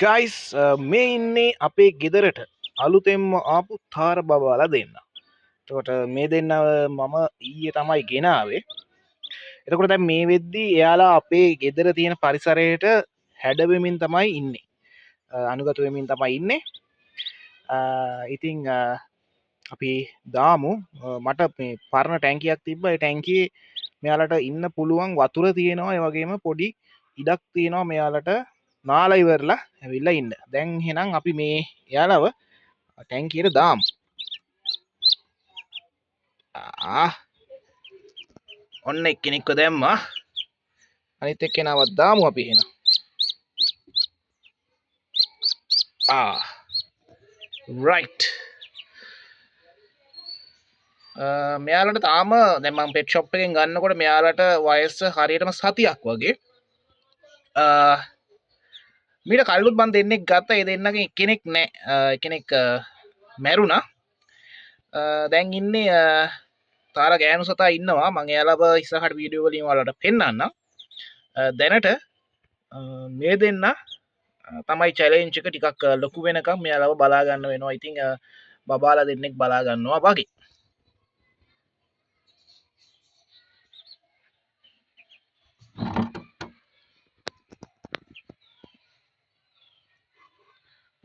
Guys මේ ඉන්නේ අපේ ගෙදරට අලුතෙන්ම ආපු තාර බබාලා දෙන්න. එතකොට මේ දෙන්න මම ඊයේ තමයි ගෙනාවේ. එතකොට දැන් මේ වෙද්දී එයාලා අපේ ගෙදර තියෙන පරිසරයට හැඩවෙමින් තමයි ඉන්නේ. අනුගත වෙමින් තමයි ඉන්නේ. ඉතින් අපි දාමු මට මේ පරණ ටැංකියක් තිබ්බ. ඒ ටැංකියේ මෙයාලට ඉන්න පුළුවන් වතුර තියෙනවා. ඒ වගේම පොඩි ඉඩක් තියෙනවා මෙයාලට නාලා ඉවරලා ඇවිල්ලා ඉන්න. දැන් එහෙනම් අපි මේ එයාලව ටැංකියට දාමු. ඔන්න එක්කෙනෙක්ව දැම්මා. අනිත් එක්කෙනාවත් දාමු අපි එහෙනම්. රයිට්. මෙයාලට තාම දැන් මම පෙට් ෂොප් එකෙන් ගන්නකොට මෙයාලට වයස හරියටම සතියක් වගේ. මීට කල්ලුත් මන් දෙන්නෙක් ගත්තා. ඒ දෙන්නගෙන් එක්කෙනෙක් නෑ. එක්කෙනෙක් මැරුණා. දැන් ඉන්නේ තාර ගෑනු සතා ඉන්නවා. මම එයාලව ඉස්සරහට වීඩියෝ වලින් ඔයාලට පෙන්නන්නම්. දැනට මේ දෙන්න තමයි චැලෙන්ජ් එක ටිකක් ලොකු වෙනකම් මෙයාලව බලා ගන්න වෙනවා. ඉතින් බබාලා දෙන්නෙක් බලා ගන්නවා වගේ.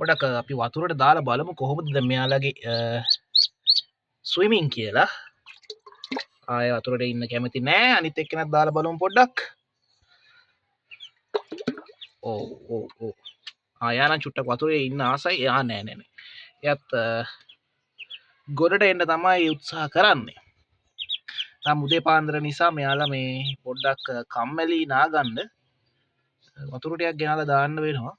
පොඩක් අපි වතුරට දාලා බලමු කොහොමද දැන් මෙයාලගේ ස්විමින් කියලා. ආය වතුරට ඉන්න කැමති නෑ. අනිත් එක්කෙනත් දාලා බලමු පොඩ්ඩක්. ඔව්. යානම් චුට්ටක් වතුරේ ඉන්න ආසයි. නෑ. එයත් ගොඩට එන්න තමයි උත්සාහ කරන්නේ. උදේ පාන්දර නිසා මෙයාලා මේ පොඩ්ඩක් කම්මැලි නාගන්න වතුර ටිකක් ගෙනලා දාන්න වෙනවා.